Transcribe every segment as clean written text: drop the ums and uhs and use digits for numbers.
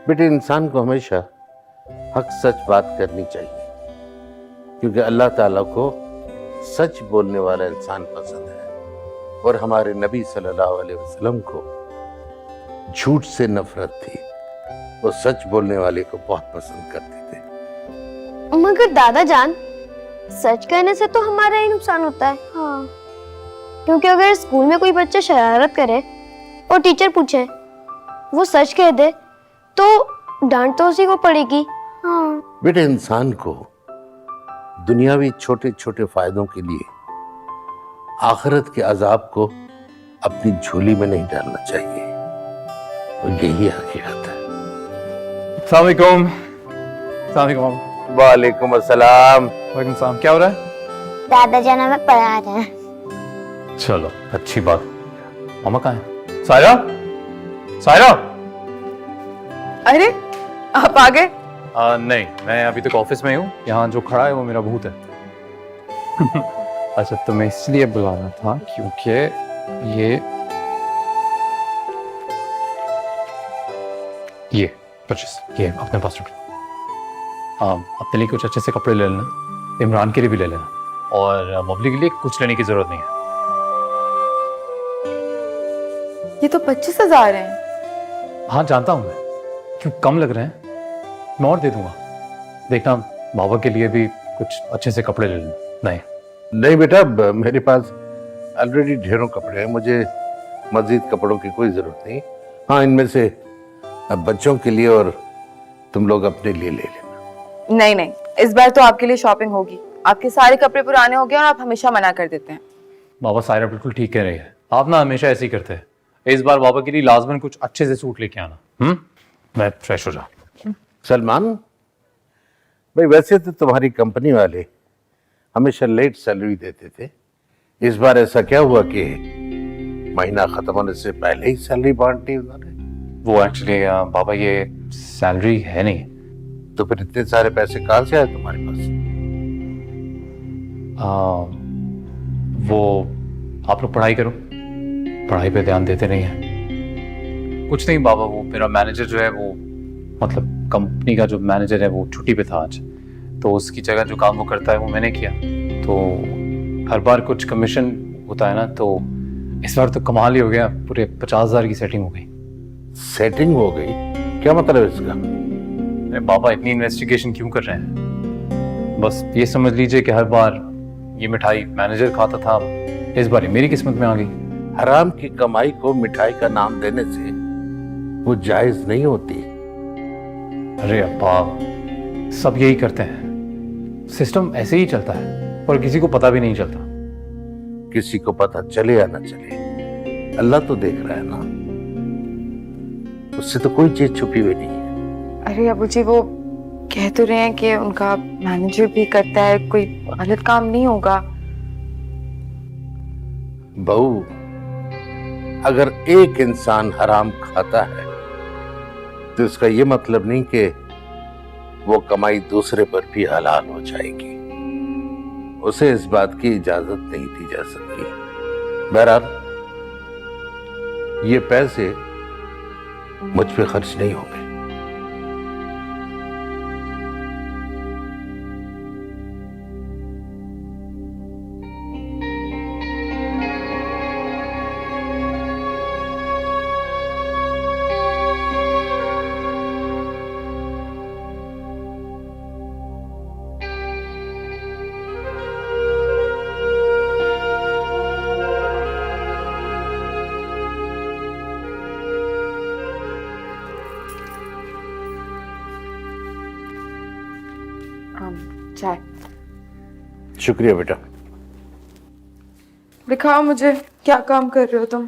बेटे, इंसान को हमेशा हक सच बात करनी चाहिए, क्योंकि अल्लाह ताला को सच बोलने वाला इंसान पसंद है और हमारे नबी सल्लल्लाहु अलैहि वसल्लम को झूठ से नफरत थी। वो सच बोलने वाले को बहुत पसंद करते थे। मगर दादा जान, सच कहने से तो हमारा ही नुकसान होता है। हाँ। क्योंकि अगर स्कूल में कोई बच्चा शरारत करे और टीचर पूछे, वो सच कह दे, तो डांट तो उसी को पड़ेगी। हाँ। बेटे, इंसान को दुनियावी छोटे छोटे फायदों के लिए आखिरत के अजाब को अपनी झोली में नहीं डालना चाहिए, और यही हकीकत है। अस्सलाम वालेकुम। अस्सलाम वालेकुम। वालेकुम अस्सलाम। वालेकुम सलाम। क्या हो रहा है? दादा जान हमें पढ़ा रहे हैं। चलो, अच्छी बात। मामा कहाँ है? सायरा, सायरा। अरे आप आ गए? नहीं, मैं अभी तक ऑफिस में हूँ। यहाँ जो खड़ा है वो मेरा भूत है। अच्छा, तो मैं इसलिए बुला रहा था क्योंकि ये 25 ये अपने पास रख। अपने लिए कुछ अच्छे से कपड़े ले लेना, इमरान के लिए भी ले लेना, और मबली के लिए कुछ लेने की जरूरत नहीं है। ये तो 25,000 हैं। हाँ जानता हूँ मैं, क्यों कम लग रहे हैं? मैं और दे दूंगा। देखना, बाबा के लिए भी कुछ अच्छे से कपड़े ले लेना। नहीं बेटा, मेरे पास ऑलरेडी ढेरों कपड़े हैं, मुझे मजीद कपड़ों की कोई जरूरत नहीं। हाँ, इनमें से अब बच्चों के लिए और तुम लोग अपने लिए ले लेना। नहीं नहीं, इस बार तो आपके लिए शॉपिंग होगी। आपके सारे कपड़े पुराने हो गए और आप हमेशा मना कर देते हैं। बाबा, सायरा बिल्कुल ठीक कह रही है। आप ना हमेशा ऐसे ही करते हैं। इस बार बाबा के लिए लाजमन कुछ अच्छे से सूट लेके आना। मैं फ्रेश हो जा। सलमान भाई, वैसे तो तुम्हारी कंपनी वाले हमेशा लेट सैलरी देते थे, इस बार ऐसा क्या हुआ कि महीना खत्म होने से पहले ही सैलरी बांट दी उन्होंने? वो एक्चुअली बाबा, ये सैलरी है नहीं। तो फिर इतने सारे पैसे कहाँ से आए तुम्हारे पास? वो आप लोग पढ़ाई करो, पढ़ाई पे ध्यान देते नहीं हैं। कुछ नहीं बाबा, वो मेरा मैनेजर जो है, वो मतलब कंपनी का जो मैनेजर है वो छुट्टी पे था आज, तो उसकी जगह जो काम वो करता है वो मैंने किया। तो हर बार कुछ कमीशन होता है ना, तो इस बार तो कमाल ही हो गया, पूरे 50,000 की सेटिंग हो गई। सेटिंग हो गई? क्या मतलब इसका? अरे बाबा, इतनी इन्वेस्टिगेशन क्यों कर रहे हैं? बस ये समझ लीजिए कि हर बार ये मिठाई मैनेजर खाता था, इस बार मेरी किस्मत में आ गई। हराम की कमाई को मिठाई का नाम देने से वो जायज नहीं होती। अरे अब्बा, सब यही करते हैं, सिस्टम ऐसे ही चलता है और किसी को पता भी नहीं चलता। किसी को पता चले या ना चले, अल्लाह तो देख रहा है ना, उससे तो कोई चीज छुपी हुई नहीं है। अरे अबू जी, वो कह तो रहे हैं कि उनका मैनेजर भी करता है, कोई गलत काम नहीं होगा। बहू, अगर एक इंसान हराम खाता है तो इसका ये मतलब नहीं कि वो कमाई दूसरे पर भी हलाल हो जाएगी। उसे इस बात की इजाजत नहीं दी जा सकती। बहरहाल, ये पैसे मुझ पे खर्च नहीं होंगे। चाय। शुक्रिया बेटा। दिखाओ मुझे, क्या काम कर रहे हो तुम?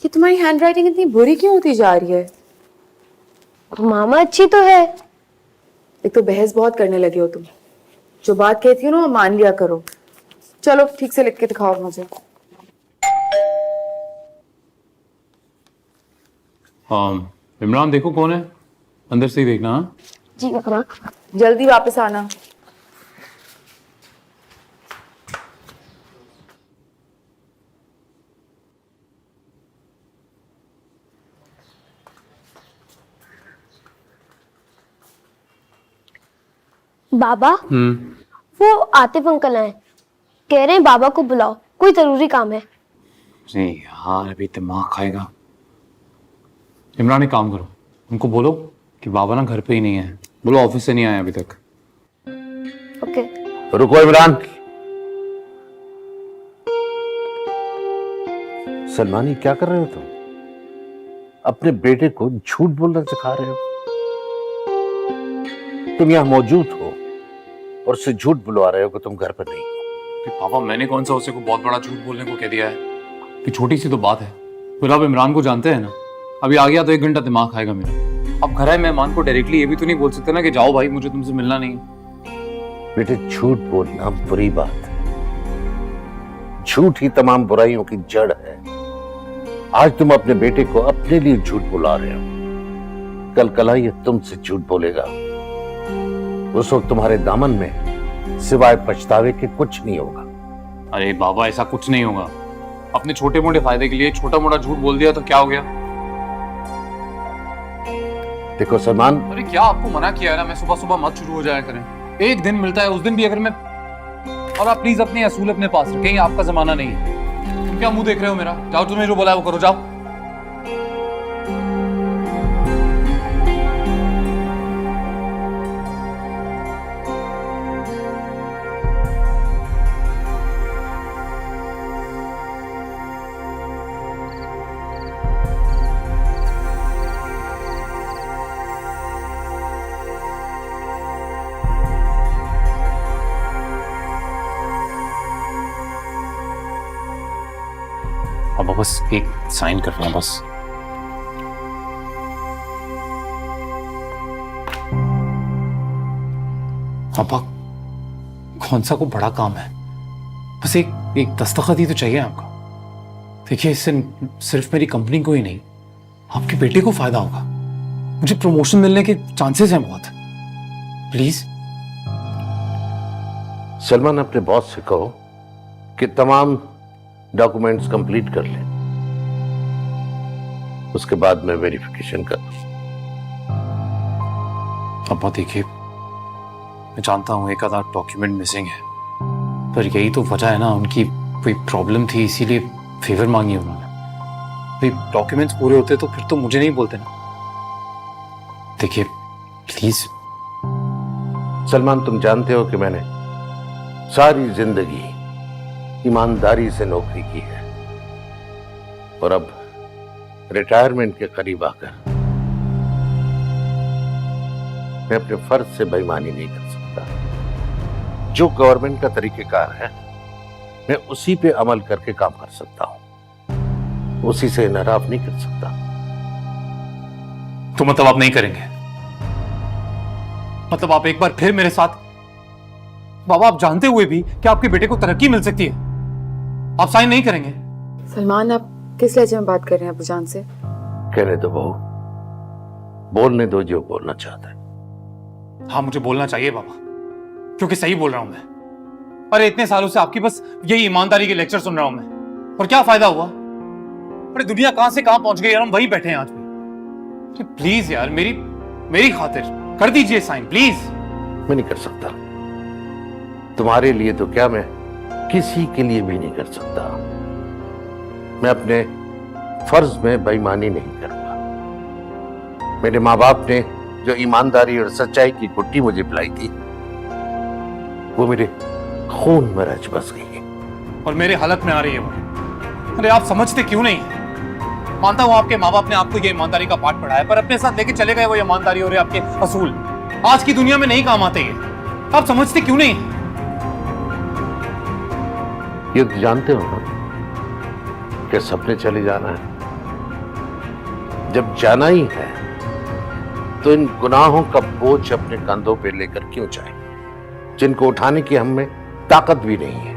ये तुम्हारी हैंडराइटिंग इतनी बुरी क्यों होती जा रही है? मामा अच्छी तो है। एक तो बहस बहुत करने लगे हो तुम। जो बात कहती हो ना वो मान लिया करो। चलो ठीक से लिख के दिखाओ मुझे। इमरान, देखो कौन है, अंदर से ही देखना। हाँ जी मामा। जल्दी वापस आना। बाबा वो आतिफ अंकल आए, कह रहे हैं बाबा को बुलाओ, कोई जरूरी काम है। नहीं यार, अभी दिमाग खाएगा। इमरान एक काम करो, उनको बोलो कि बाबा ना घर पे ही नहीं है, बोलो ऑफिस से नहीं आए अभी तक। ओके। रुको इमरान। सलमानी क्या कर रहे हो तुम? अपने बेटे को झूठ बोलना सिखा रहे हो। तुम यहां मौजूद हो और उसे झूठ बुलवा रहे हो कि तुम घर पर नहीं हो। पापा मैंने कौन सा उसे को बहुत बड़ा झूठ बोलने को कह दिया है कि छोटी सी तो बात है। फिर आप इमरान को जानते हैं ना, अभी आ गया तो 1 घंटा दिमाग खाएगा मेरा। अब घर आए मेहमान को डायरेक्टली ये भी तो नहीं बोल सकते ना कि जाओ भाई मुझे तुमसे मिलना नहीं है। बेटे झूठ बोलना बुरी बात है, झूठ ही तमाम बुराइयों की जड़ है। आज तुम अपने बेटे को अपने लिए झूठ बुला रहे हो, कल कला ये तुमसे झूठ बोलेगा। उस वक्त तुम्हारे दामन में सिवाय पछतावे के कुछ नहीं होगा। अरे बाबा ऐसा कुछ नहीं होगा, अपने छोटे मोटे फायदे के लिए छोटा मोटा झूठ बोल दिया तो क्या हो गया। देखो सलमान, अरे क्या आपको मना किया है ना, मैं सुबह सुबह मत शुरू हो जाया करें। एक दिन मिलता है उस दिन भी अगर मैं, और आप प्लीज अपने असूल अपने पास रखें, आपका जमाना नहीं है। तुम क्या मुंह देख रहे हो मेरा? जाओ, तुम्हें जो बोला है वो करो, जाओ। अब बस एक साइन करना है बस। पापा कौन सा को बड़ा काम है, बस एक दस्तखत ही तो चाहिए आपका। देखिए इससे सिर्फ मेरी कंपनी को ही नहीं, आपके बेटे को फायदा होगा। मुझे प्रमोशन मिलने के चांसेस हैं बहुत। प्लीज सलमान अपने बॉस से कहो कि तमाम डॉक्यूमेंट्स कंप्लीट कर ले, उसके बाद मैं वेरिफिकेशन कर। पापा देखिए मैं जानता हूं एक आधा डॉक्यूमेंट मिसिंग है, पर यही तो वजह है ना, उनकी कोई प्रॉब्लम थी इसीलिए फेवर मांगी उन्होंने। भाई डॉक्यूमेंट्स पूरे होते तो फिर तो मुझे नहीं बोलते ना। देखिए प्लीज। सलमान तुम जानते हो कि मैंने सारी जिंदगी ईमानदारी से नौकरी की है और अब रिटायरमेंट के करीब आकर मैं अपने फर्ज से बेईमानी नहीं कर सकता। जो गवर्नमेंट का तरीकेकार है मैं उसी पे अमल करके काम कर सकता हूं, उसी से इनहराफ नहीं कर सकता। तो मतलब आप नहीं करेंगे? मतलब आप एक बार फिर मेरे साथ, बाबा आप जानते हुए भी कि आपके बेटे को तरक्की मिल सकती है, आप साइन नहीं करेंगे? सलमान आप किस लहजे में बात कर रहे हैं अबूजान से? कहने दो बहू, बोलने दो जो बोलना चाहता है। हाँ मुझे बोलना चाहिए बाबा, क्योंकि सही बोल रहा हूं मैं। अरे इतने सालों से आपकी बस यही ईमानदारी के लेक्चर सुन रहा हूं मैं, और क्या फायदा हुआ? अरे दुनिया कहां से कहां पहुंच गई और हम वहीं बैठे हैं आज भी। प्लीज यार मेरी खातिर कर दीजिए साइन प्लीज। मैं नहीं कर सकता, तुम्हारे लिए तो क्या मैं किसी के लिए भी नहीं कर सकता। मैं अपने फर्ज में बेईमानी नहीं करूंगा। मेरे माँ बाप ने जो ईमानदारी और सच्चाई की गुट्टी मुझे पिलाई थी वो मेरे खून में रच बस गई है और मेरे हालत में आ रही है वो। अरे आप समझते क्यों नहीं? मानता हूं आपके माँ बाप ने आपको ये ईमानदारी का पाठ पढ़ाया, पर अपने साथ लेके चले गए वो ईमानदारी और आपके असूल आज की दुनिया में नहीं काम आते ये। आप समझते क्यों नहीं? ये तो जानते हो ना कि सपने चले जाना है। जब जाना ही है तो इन गुनाहों का बोझ अपने कंधों पे लेकर क्यों जाए, जिनको उठाने की हम में ताकत भी नहीं है।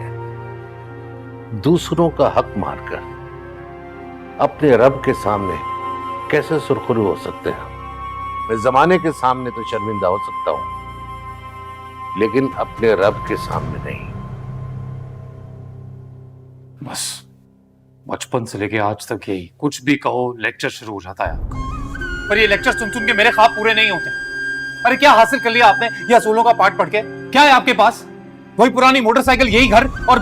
दूसरों का हक मारकर अपने रब के सामने कैसे सुरखरू हो सकते हैं? मैं जमाने के सामने तो शर्मिंदा हो सकता हूं, लेकिन अपने रब के सामने नहीं। बस बचपन से लेके आज तक यही, कुछ भी कहो लेक्चर शुरू हो जाता है आपका। पर ये लेक्चर सुन सुन के मेरे ख्वाब पूरे नहीं होते। अरे क्या हासिल कर लिया आपने ये असूलों का पाठ पढ़ के? क्या है आपके पास? वही पुरानी मोटरसाइकिल, यही घर और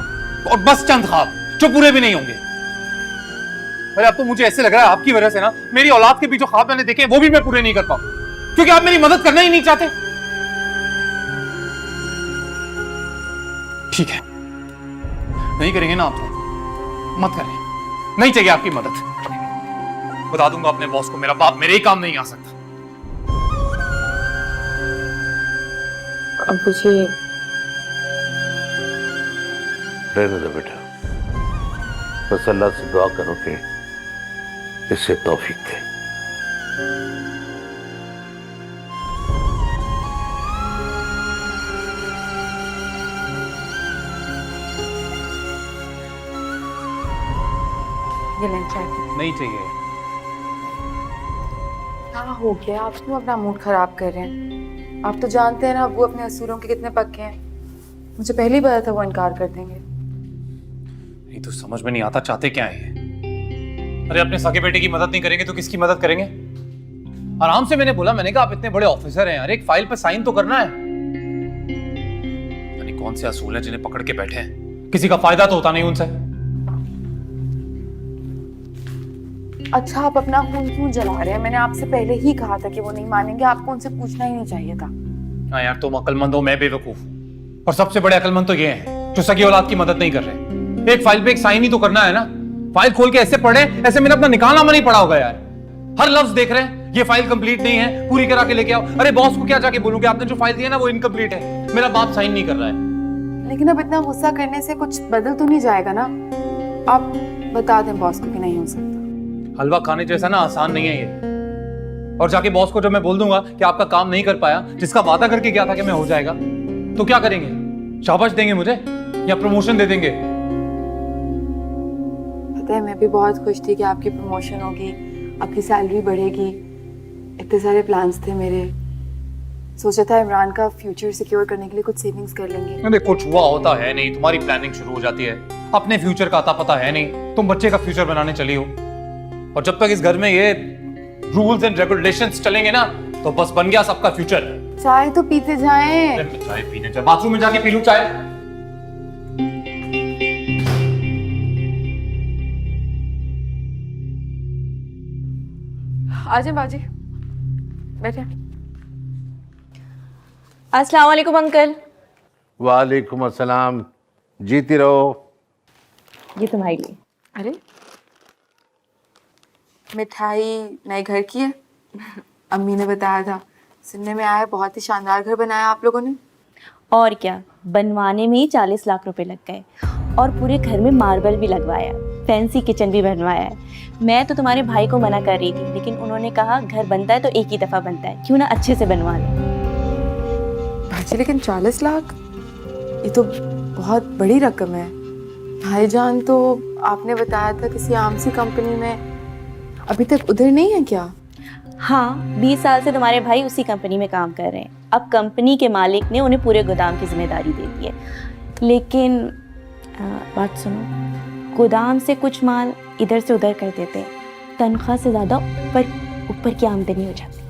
बस चंद ख्वाब जो पूरे भी नहीं होंगे। अरे अब तो मुझे ऐसे लग रहा है आपकी वजह से ना मेरी औलाद के भी जो ख्वाब मैंने देखे वो भी मैं पूरे नहीं कर पाऊं, क्योंकि आप मेरी मदद करना ही नहीं चाहते। ठीक है, नहीं करेंगे ना आप तो मत करें, नहीं चाहिए आपकी मदद। बता दूंगा अपने बॉस को मेरा बाप मेरे ही काम नहीं आ सकता। अब मुझे रहने दो बेटा, बस अल्लाह से दुआ करो कि इससे तौफीक दे। ये लें चाय। नहीं चाहिए। क्या हो गया, आप क्यों अपना मूड खराब कर रहे हैं? आप तो जानते हैं ना वो अपने असूलों के कितने पक्के हैं। मुझे पहले ही पता था वो इनकार कर देंगे। नहीं तो समझ में नहीं आता चाहते क्या है ये। अरे अपने सगे बेटे की मदद नहीं करेंगे तो किसकी मदद करेंगे? आराम से मैंने बोला, मैंने कहा आप इतने बड़े ऑफिसर हैं यार, एक फाइल पर साइन तो करना है। यानी कौन से असूल हैं जिन्हें पकड़ के बैठे हैं, किसी का फायदा तो होता नहीं उनसे। अच्छा, आप अपना खून क्यों जला रहे हैं? मैंने आपसे पहले ही कहा था कि वो नहीं मानेंगे, आपको उनसे पूछना ही नहीं चाहिए था। हाँ यार, तुम अक्लमंद हो, मैं बेवकूफ। और सबसे बड़े अक्लमंद तो ये हैं जो सगी औलाद की मदद नहीं कर रहे। एक फाइल पे एक साइन ही तो करना है ना। फाइल खोल के ऐसे पढ़े, ऐसे मैंने अपना निकालनामा नहीं पढ़ा होगा यार। हर लफ्ज देख रहे हैं, ये फाइल कंप्लीट नहीं है, पूरी करा के लेके आओ। अरे बॉस को क्या जाके बोलूं कि आपने जो फाइल दी है ना वो इनकम्प्लीट है, मेरा बाप साइन नहीं कर रहा है। लेकिन अब इतना गुस्सा करने से कुछ बदल तो नहीं जाएगा ना? आप बता दें बॉस को कि नहीं हो सकता। हलवा खाने जैसा ना आसान नहीं है ये। और जाके बॉस को जब मैं बोल दूंगा कि आपका काम नहीं कर पाया, जिसका वादा करके गया था कि मैं हो जाएगा, तो क्या करेंगे? शाबाश देंगे मुझे या प्रमोशन दे देंगे? पता है, मैं भी बहुत खुश थी कि आपकी प्रमोशन होगी, आपकी सैलरी बढ़ेगी। इतने सारे प्लान्स थे मेरे। सोचा था इमरान का फ्यूचर सिक्योर करने के लिए कुछ सेविंग्स कर लेंगे। अरे कुछ हुआ होता है नहीं, तुम्हारी प्लानिंग शुरू हो जाती है। अपने फ्यूचर का आता पता है नहीं, तुम बच्चे का फ्यूचर बनाने चली हो। और जब तक इस घर में ये रूल्स एंड रेगुलेशंस चलेंगे ना, तो बस बन गया सबका फ्यूचर। चाय तो पीते जाएं। चाय पीने चाहे बाथरूम में जाके पी लूं चाय। आजे बाजी बैठे। अस्सलाम वालेकुम अंकल। वालेकुम अस्सलाम, जीती रहो। ये तुम्हारे लिए। अरे मिठाई नए घर की है। अम्मी ने बताया था, सुनने में आया बहुत ही शानदार घर बनाया आप लोगों ने। और क्या, बनवाने में ही 40 लाख रुपए लग गए और पूरे घर में मार्बल भी लगवाया, फैंसी किचन भी बनवाया है। मैं तो तुम्हारे भाई को मना कर रही थी, लेकिन उन्होंने कहा घर बनता है तो एक ही दफ़ा बनता है, क्यों ना अच्छे से बनवा लें। भाजी लेकिन 40 लाख ये तो बहुत बड़ी रकम है। भाईजान तो आपने बताया था किसी आम सी कंपनी में, अभी तक उधर नहीं है क्या? हाँ, 20 साल से तुम्हारे भाई उसी कंपनी में काम कर रहे हैं। अब कंपनी के मालिक ने उन्हें पूरे गोदाम की जिम्मेदारी दे दी है। लेकिन बात सुनो, गोदाम से कुछ माल इधर से उधर कर देते हैं, तनख्वाह से ज़्यादा ऊपर की आमदनी हो जाती है।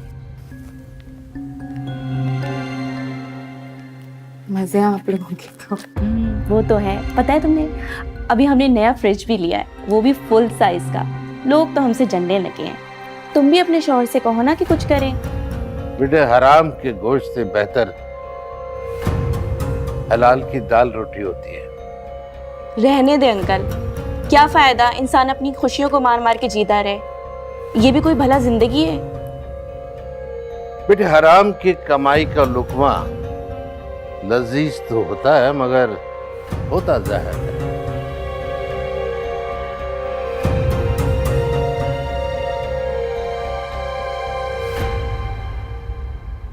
मजे हैं आप लोगों के तो। वो तो है। पता है तुमने, अभी हमने नया फ्रिज भी लिया है, वो भी फुल साइज का। लोग तो हमसे जलने लगे हैं। तुम भी अपने शौहर से कहो ना कि कुछ करें। बेटे, हराम के गोश्त से बेहतर हलाल की दाल रोटी होती है। रहने दे अंकल, क्या फायदा इंसान अपनी खुशियों को मार मार के जीता रहे। ये भी कोई भला जिंदगी है? बेटे, हराम की कमाई का लुकमा लजीज तो होता है, मगर होता जहर है।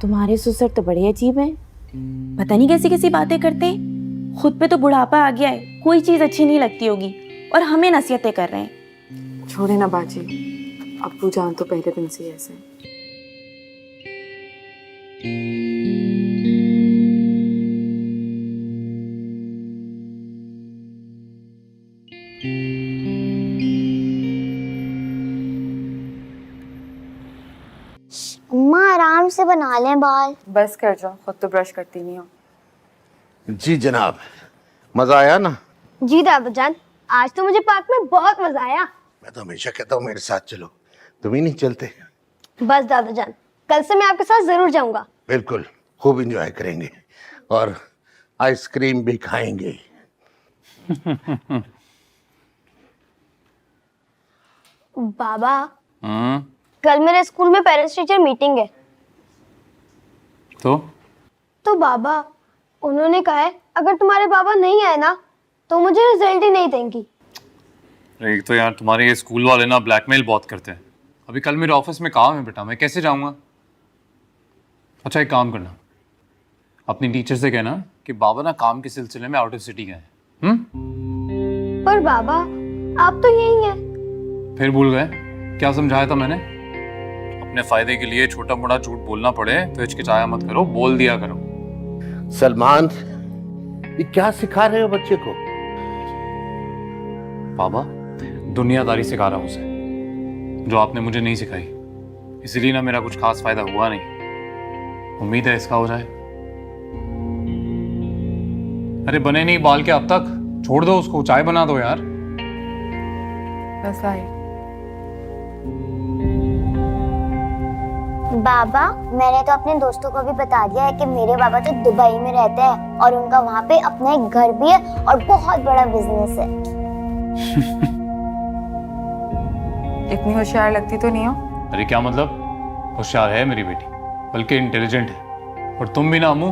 तुम्हारे ससुर तो बड़े अजीब हैं, पता नहीं कैसी कैसी बातें करते हैं। खुद पे तो बुढ़ापा आ गया है, कोई चीज अच्छी नहीं लगती होगी, और हमें नसीहतें कर रहे हैं। छोड़े ना बाजी, अब्बू जान तो पहले दिन से ही ऐसे हैं। अम्मा आराम से बना लें बाल। बस कर जाओ, खुद तो ब्रश करती नहीं हो। जी जनाब, मजा आया ना? जी दादाजान, आज तो मुझे पार्क में बहुत मजा आया। मैं तो हमेशा कहता हूँ मेरे साथ चलो, तुम ही नहीं चलते। बस दादाजान, कल से मैं आपके साथ जरूर जाऊंगा। बिल्कुल, खूब एंजॉय करेंगे और आइसक्रीम भी खाएंगे। बाबा, कल मेरे स्कूल में पेरेंट्स टीचर मीटिंग है। तो बाबा, उन्होंने कहा है अगर तुम्हारे बाबा नहीं आए ना तो मुझे रिजल्ट ही नहीं देंगी। एक तो यार तुम्हारे ये स्कूल वाले ना ब्लैकमेल बहुत करते हैं। अभी कल मेरे ऑफिस में काम है बेटा, मैं कैसे जाऊंगा? अच्छा एक काम करना, अपनी टीचर से कहना कि बाबा ना काम के सिलसिले में आउट ऑफ सिटी गए हैं। पर बाबा, आप तो यही हैं। फिर भूल गए? क्या समझाया था मैंने? अपने फायदे के लिए छोटा मोटा झूठ बोलना पड़े तो हिचकिचाया मत करो, बोल दिया करो। सलमान, ये क्या सिखा रहे हो बच्चे को? बाबा, दुनियादारी सिखा रहा हूं उसे, जो आपने मुझे नहीं सिखाई। इसीलिए ना मेरा कुछ खास फायदा हुआ नहीं, उम्मीद है इसका हो जाए। अरे बने नहीं बाल के अब तक, छोड़ दो उसको, चाय बना दो यार। बस आई। बाबा, मैंने तो अपने दोस्तों को भी बता दिया है कि मेरे बाबा तो दुबई में रहते हैं और उनका वहाँ पे अपना एक घर भी है और बहुत बड़ा बिजनेस है। इतनी होशियार लगती तो नहीं हो। अरे क्या मतलब? होशियार है मेरी बेटी, बल्कि इंटेलिजेंट है। और तुम भी ना अम्मू,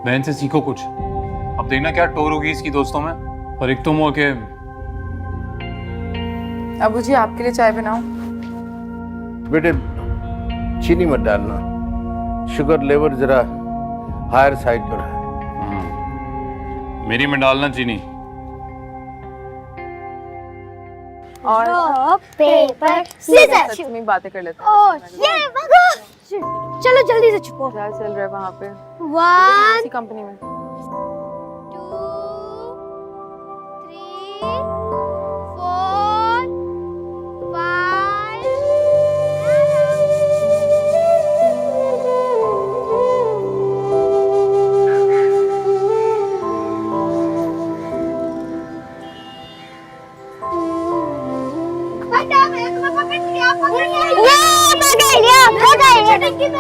बहन से सीखो कुछ। अब देखना क्या टोर होगी इसकी दोस्तों में। और एक तुम हो के। अबू जी, आपके लिए चाय बनाऊं? बेटे चीनी मत डालना, शुगर लेवल जरा हायर साइड पर है। मेरी में डालना चीनी। और पेपर सच में बातें कर लेते हैं। चलो जल्दी से छुपो। क्या चल रहा है वहाँ पे? 1 इसी कंपनी में। 2 3 4 5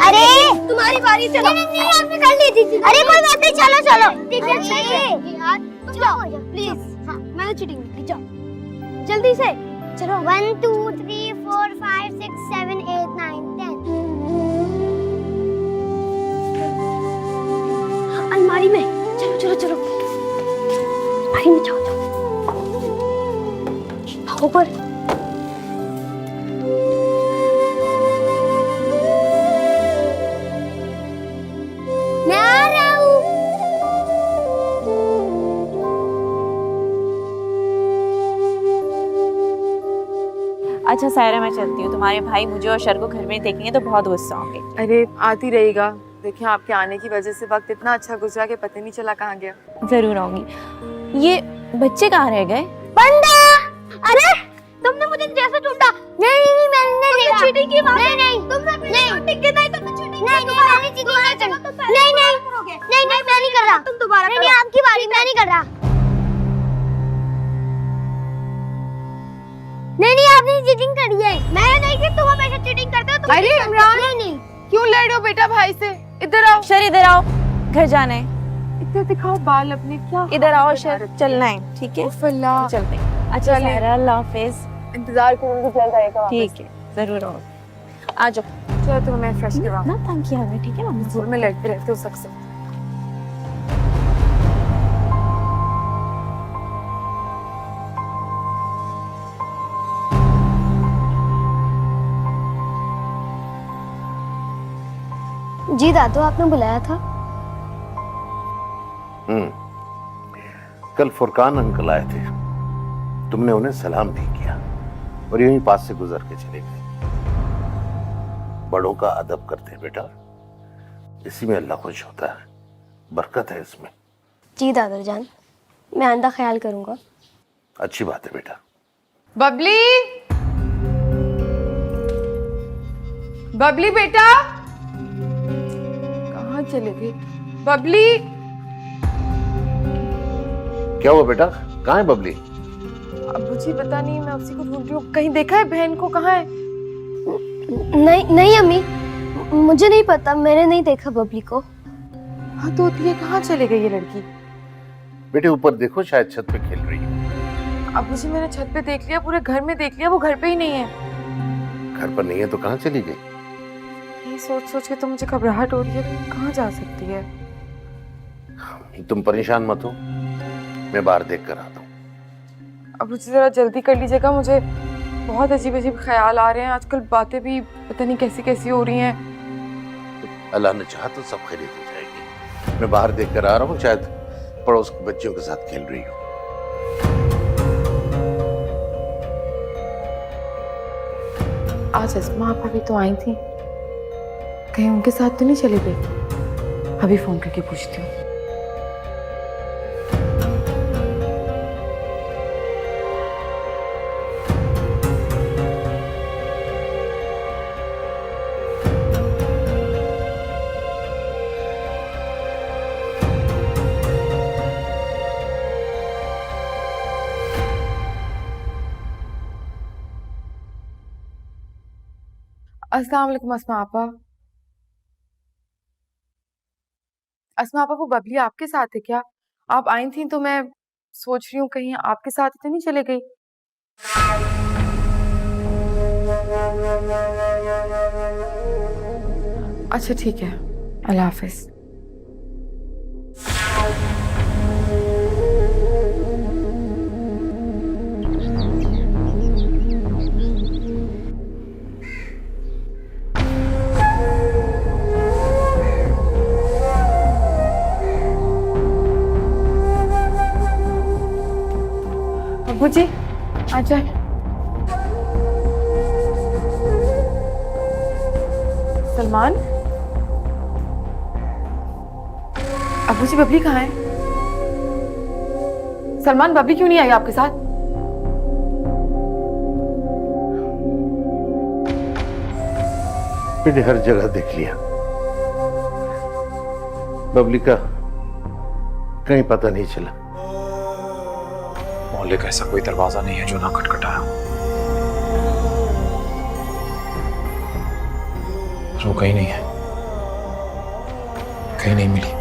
अरे तुम्हारी बारी, चलो। नहीं आपने कर ली थी। अरे कोई बात नहीं, चलो चलो। चलो प्लीज। हाँ, मैंने चीटिंग की, जाओ जल्दी से। चलो 1 2 3 4 5 6 7 8 9 10। अलमारी में। चलो चलो चलो, अलमारी में जाओ जाओ। ऊपर। अच्छा सायरा, मैं चलती हूँ। तुम्हारे भाई मुझे और शर को घर में देखेंगे तो बहुत गुस्सा होंगे। अरे आती रहेगा। देखिए आपके आने की वजह से वक्त इतना अच्छा गुजरा कि पता नहीं चला कहाँ गया। जरूर आऊंगी। ये बच्चे कहाँ रह गए? बंदा! अरे तुमने मुझे जैसे ढूंढा। नहीं नहीं मैंने नहीं चीटिंग की। नहीं नहीं तुमने चीटिंग की। नहीं तुमने चीटिंग नहीं नहीं मैंने चीटिंग नहीं नहीं नहीं मैं नहीं कर रहा। तुम दोबारा करो। नहीं आपकी बारी, मैं नहीं कर रहा। नहीं आपने चीटिंग करी है। मैंने नहीं की, तुम हमेशा चीटिंग करते हो। अरे इमरान, नहीं क्यों लड़ रहे हो बेटा भाई से? इधर आओ। शर इधर आओ, घर जाना है। इधर दिखाओ बाल अपने। क्या इधर आओ शर, चलना है। ठीक है अल्लाह, चलते हैं। अच्छा चलें। सायरा, अल्लाह हाफिज। इंतजार करूंगी जल्द आएगा। ठीक है, जरूर आओ। आ जाओ चलो तो मैं फ्रेश करवाऊं। ना, तंग किया हमें, ठीक है ना? स्कूल में लड़ते रहते हो सबसे। जी दादू, आपने बुलाया था? कल फुरकान अंकल आए थे, तुमने उन्हें सलाम भी किया और यूं ही पास से गुजर के चले गए। बड़ों का अदब करते हैं बेटा, इसी में अल्लाह खुश होता है, बरकत है इसमें। जी दादाजान, मैं आइंदा ख्याल करूंगा। अच्छी बात है बेटा। बबली, बबली बेटा। चले गई? बबली, क्या हुआ बेटा, कहाँ है बबली? अब्बू जी पता नहीं, मैं उसी को ढूंढ रही हूँ। कहीं देखा है बहन को? कहाँ है? नहीं नहीं अम्मी, मुझे नहीं पता, मैंने नहीं देखा बबली को। हाँ तो ये कहाँ चले गई ये लड़की? बेटे ऊपर देखो, शायद छत पे खेल रही है। अब्बू जी मैंने छत पे देख लिया, पूरे घर में देख लिया, वो घर पे ही नहीं है। घर पर नहीं है तो कहाँ चली गई? ये सोच सोच के तो मुझे घबराहट हो रही है, कहाँ जा सकती है? तुम परेशान मत हो, मैं बाहर देख कर आता हूँ। अब्बू जी जरा जल्दी कर लीजिएगा, मुझे बहुत अजीब अजीब ख्याल आ रहे हैं आजकल, बातें भी पता नहीं कैसी कैसी हो रही हैं। अल्लाह ने चाहा तो सब खैरियत हो जाएगी। मैं बाहर देख कर आ रहा हूँ, शायद पड़ोस के बच्चियों के साथ खेल रही हूँ। आज अस्मा आपा भी तो आई थी, कहीं उनके साथ तो नहीं चली गई? अभी फोन करके पूछती हूँ। अस्सलाम वालेकुम अस्मा आपा। अस्मा आपा, वो बबली आपके साथ है क्या? आप आई थी तो मैं सोच रही हूँ कहीं आपके साथ तो नहीं चले गई? अच्छा ठीक है, अल्लाह हाफिज। अब्बू जी आ जाए। सलमान, अब्बू जी बबली कहाँ है? सलमान, बबली क्यों नहीं आई आपके साथ? मैंने हर जगह देख लिया, बबली का कहीं पता नहीं चला। मोहल्ले का ऐसा कोई दरवाजा नहीं है जो ना खटखटाया हो। वो कहीं नहीं है, कहीं नहीं मिली।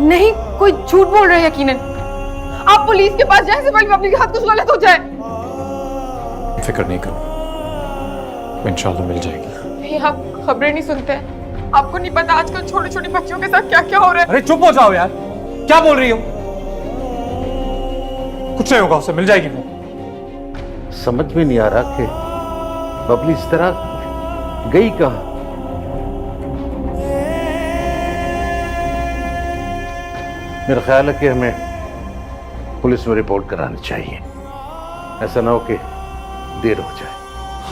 नहीं, कोई झूठ बोल रहे हैं यकीनन। आप पुलिस के पास जाएं, से पहले बबली के हाथ कुछ गलत हो जाए। फिक्र नहीं करो, इंशाल्लाह मिल जाएगी। नहीं, आप खबरें नहीं सुनते हैं। आपको नहीं पता आजकल छोटी छोटी बच्चियों के साथ क्या क्या हो रहा है। अरे चुप हो जाओ यार, क्या बोल रही हो? कुछ नहीं होगा, उसे मिल जाएगी वो। समझ में नहीं आ रहा कि बबली इस तरह गई कहाँ। मेरा ख्याल है कि हमें पुलिस में रिपोर्ट करानी चाहिए, ऐसा ना हो कि देर हो जाए।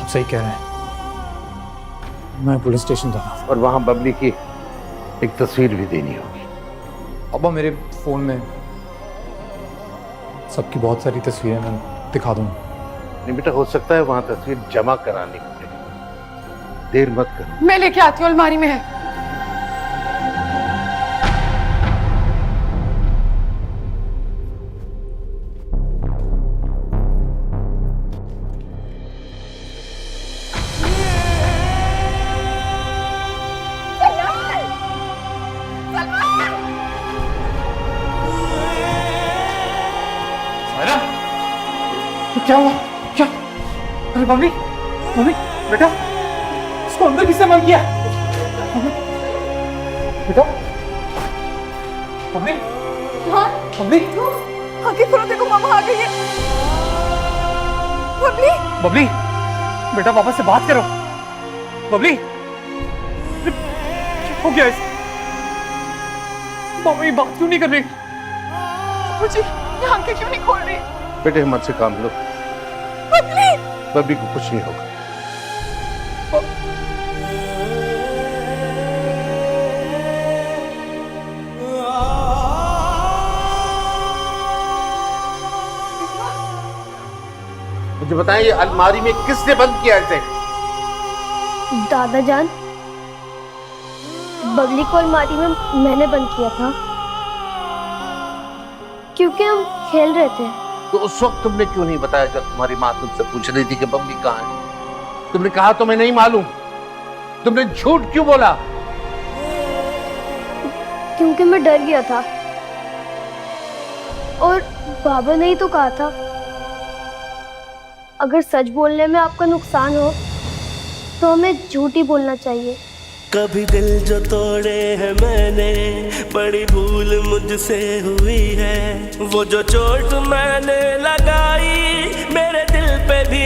आप सही कह रहे हैं, मैं पुलिस स्टेशन जा रहा हूँ। और वहां बबली की एक तस्वीर भी देनी होगी। अब्बा मेरे फोन में सबकी बहुत सारी तस्वीरें, मैं दिखा दूंगा। नहीं बेटा, हो सकता है वहां तस्वीर जमा करानी पड़े, देर मत करो। मैं लेके आती हूँ, अलमारी में है। क्या हुआ? क्या? अरे बबली, बबली बेटा, इसको अंदर किसने बंद किया? बेटा, बबली, हाँ बबली, आगे खोलो, देखो मामा आ गई है। बबली, बबली, बेटा वापस से बात करो। बबली, क्या हो गया इस? मामा ये बात क्यों नहीं कर रही? मुझे ये आंखें क्यों नहीं खोल रही? बेटे हिम्मत से काम लो, बबली, बबली को कुछ नहीं होगा। मुझे बताएं, ये अलमारी में किसने बंद किया इसे? दादा जान, बबली को अलमारी में मैंने बंद किया था क्योंकि हम खेल रहे थे। तो उस वक्त तुमने क्यों नहीं बताया जब तुम्हारी माँ तुमसे पूछ रही थी कि बबली कहाँ है? तुमने कहा तो मैं नहीं मालूम। तुमने झूठ क्यों बोला? क्योंकि मैं डर गया था और बाबा ने ही तो कहा था अगर सच बोलने में आपका नुकसान हो तो हमें झूठ ही बोलना चाहिए। कभी दिल जो तोड़े हैं मैंने, बड़ी भूल मुझसे हुई है। वो जो चोट मैंने लगाई मेरे दिल पे भी